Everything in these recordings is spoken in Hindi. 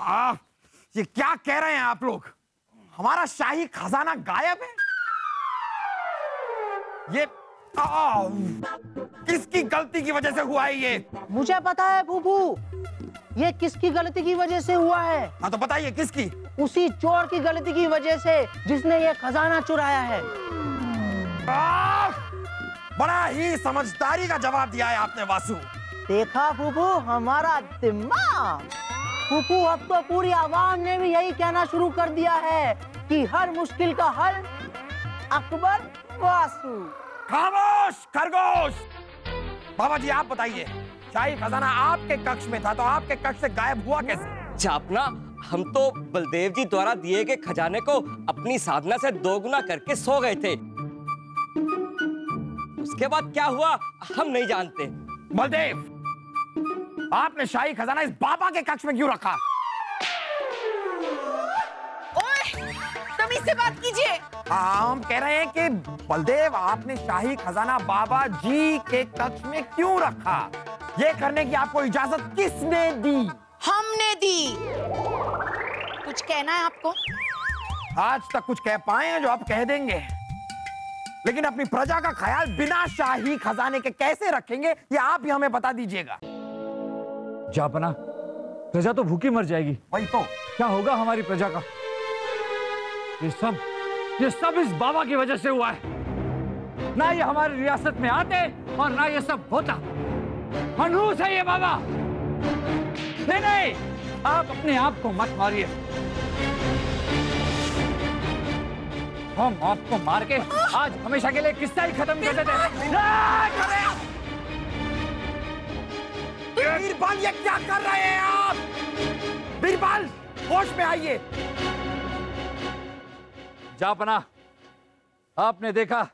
ये क्या कह रहे हैं आप लोग? हमारा शाही खजाना गायब है? ये किसकी गलती की वजह से हुआ है ये? मुझे पता है फूफू, ये किसकी गलती की वजह से हुआ है। हाँ तो बताइए किसकी? उसी चोर की गलती की वजह से जिसने ये खजाना चुराया है। बड़ा ही समझदारी का जवाब दिया है आपने वासु। देखा फूफू हमारा दिमाग। फूफू अब तो पूरी आवाम ने भी यही कहना शुरू कर दिया है कि हर मुश्किल का हल अकबर वासु। खामोश खरगोश। बाबा जी आप बताइए, शाही खजाना आपके कक्ष में था तो आपके कक्ष से गायब हुआ कैसे? जापना, हम तो बलदेव जी द्वारा दिए गए खजाने को अपनी साधना से दोगुना करके सो गए थे। उसके बाद क्या हुआ हम नहीं जानते। बलदेव, आपने शाही खजाना इस बाबा के कक्ष में क्यों रखा? ओए, तमीज से बात कीजिए। हम कह रहे हैं कि बलदेव आपने शाही खजाना बाबा जी के कक्ष में क्यों रखा? ये करने की आपको इजाजत किसने दी? हमने दी। कुछ कहना है आपको? आज तक कुछ कह पाए हैं जो आप कह देंगे, लेकिन अपनी प्रजा का ख्याल बिना शाही खजाने के कैसे रखेंगे ये आप ही हमें बता दीजिएगा। जापना, प्रजा तो भूखी मर जाएगी। वही तो। क्या होगा हमारी प्रजा का? ये सब इस बाबा की वजह से हुआ है। ना ये हमारी रियासत में आते और ना ये सब होता। मनहूस है ये बाबा। नहीं, आप अपने आप को मत मारिए। हम आपको मार के आज हमेशा के लिए किस्सा ही खत्म कर देते हैं। बीरबल, ये क्या कर रहे हैं आप? बीरबल, होश में आइए। जापना, आपने देखा,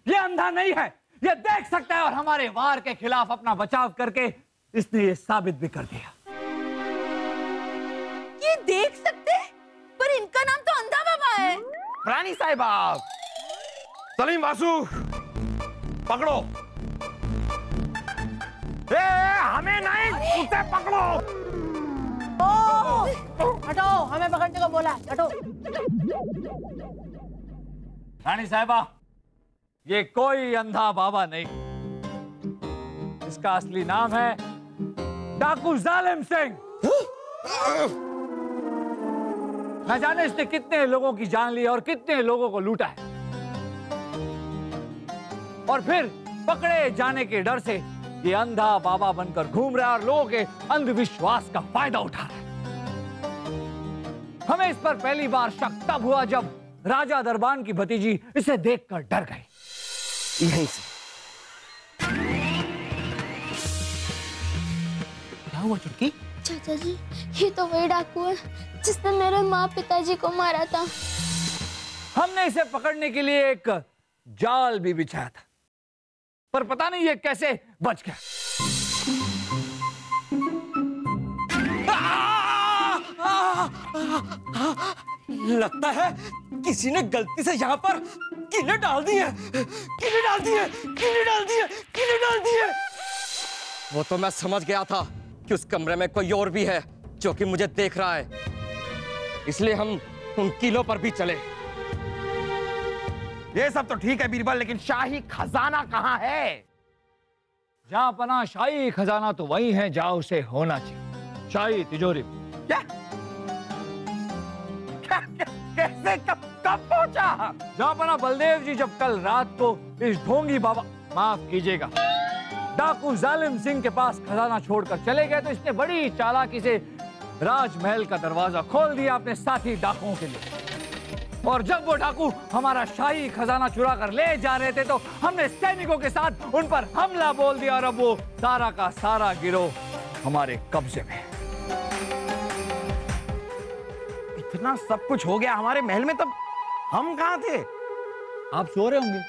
ये अंधा नहीं है, ये देख सकता है और हमारे वार के खिलाफ अपना बचाव करके इसने ये साबित भी कर दिया। ये देख सकते हैं, पर इनका नाम तो अंधा बाबा है। रानी साहिबा, सलीम वासु, पकड़ो। हमें नहीं, उसे पकड़ो। हटाओ, हमें पकड़ने को बोला, हटो। रानी साहिबा, ये कोई अंधा बाबा नहीं, इसका असली नाम है डाकू जालिम सिंह। न जाने इसने कितने लोगों की जान ली और कितने लोगों को लूटा है, और फिर पकड़े जाने के डर से ये अंधा बाबा बनकर घूम रहा है और लोगों के अंधविश्वास का फायदा उठा रहा है। हमें इस पर पहली बार शक तब हुआ जब राजा दरबान की भतीजी इसे देखकर डर गई। यहीं से क्या हुआ चुटकी? चाचा जी, ये तो वही डाकू है जिसने मेरे माँ पिताजी को मारा था। हमने इसे पकड़ने के लिए एक जाल भी बिछाया था, पर पता नहीं ये कैसे बच गया। लगता है किसी ने गलती से यहाँ पर कीले डाल दी है। कीले डाल दी है, कीले डाल दी है, कीले डाल दी है। वो तो मैं समझ गया था कि उस कमरे में कोई और भी है जो कि मुझे देख रहा है, इसलिए हम उन कीलों पर भी चले। ये सब तो ठीक है बीरबल, लेकिन शाही खजाना कहाँ है? जहां पना शाही खजाना तो वही है जहां उसे होना चाहिए, शाही तिजोरी। क्या? कैसे, कब पहुंचा? जहां पना बलदेव जी जब कल रात को इस ढोंगी बाबा, माफ कीजिएगा, डाकू जालिम सिंह के पास खजाना छोड़कर चले गए, तो इसने बड़ी चालाकी से राजमहल का दरवाजा खोल दिया अपने साथी डाकुओं के लिए। और जब वो डाकू हमारा शाही खजाना चुरा कर ले जा रहे थे तो हमने सैनिकों के साथ उन पर हमला बोल दिया, और अब वो सारा का सारा गिरोह हमारे कब्जे में। इतना सब कुछ हो गया हमारे महल में, तब हम कहाँ थे? आप सो रहे होंगे।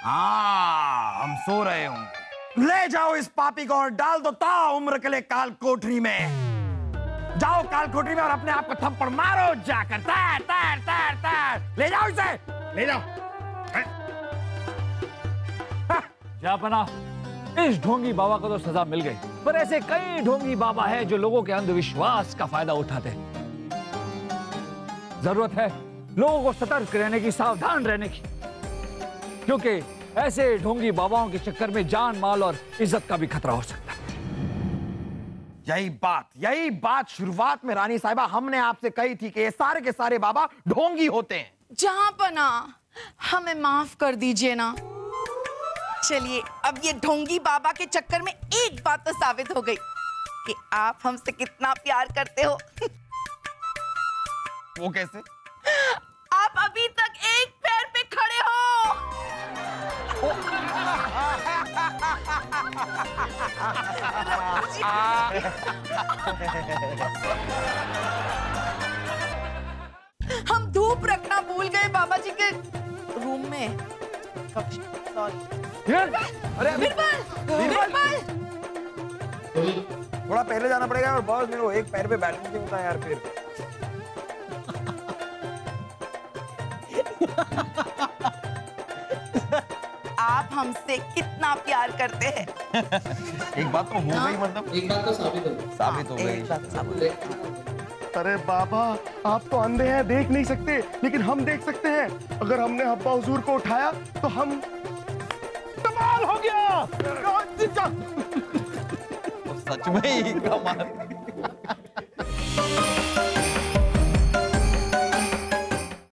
हाँ, हम सो रहे होंगे। ले जाओ इस पापी को और डाल दो ताउम्र के लिए काल कोठरी में। जाओ काल कोठरी में और अपने आप को थप्पड़ मारो जाकर। तार तार तार तार, ले जाओ इसे, ले जाओ। जापना, इस ढोंगी बाबा को तो सजा मिल गई, पर ऐसे कई ढोंगी बाबा हैं जो लोगों के अंधविश्वास का फायदा उठाते हैं। जरूरत है लोगों को सतर्क रहने की, सावधान रहने की, क्योंकि ऐसे ढोंगी बाबाओं के चक्कर में जान माल और इज्जत का भी खतरा हो सकता है। यही बात शुरुआत में रानी साहिबा हमने आपसे कही थी कि ये सारे के सारे बाबा ढोंगी होते हैं। जहां पना, हमें माफ कर दीजिए ना। चलिए, अब ये ढोंगी बाबा के चक्कर में एक बात तो साबित हो गई कि आप हमसे कितना प्यार करते हो। वो कैसे? आप अभी तक एक पैर पे खड़े हो। हम धूप रखना भूल गए बाबा जी के रूम में। सॉरी। अरे बिरबल! थोड़ा पहले जाना पड़ेगा और बॉस मेरे को एक पैर पे बैठने नहीं होता यार फिर। आप हमसे कितना प्यार करते हैं। एक बात तो हो गई, मतलब एक बात तो साबित हो गई। अरे बाबा, आप तो अंधे हैं, देख नहीं सकते, लेकिन हम देख सकते हैं। अगर हमने हब्बा हुजूर को उठाया तो हम कमाल हो गया। सच में ही कमाल।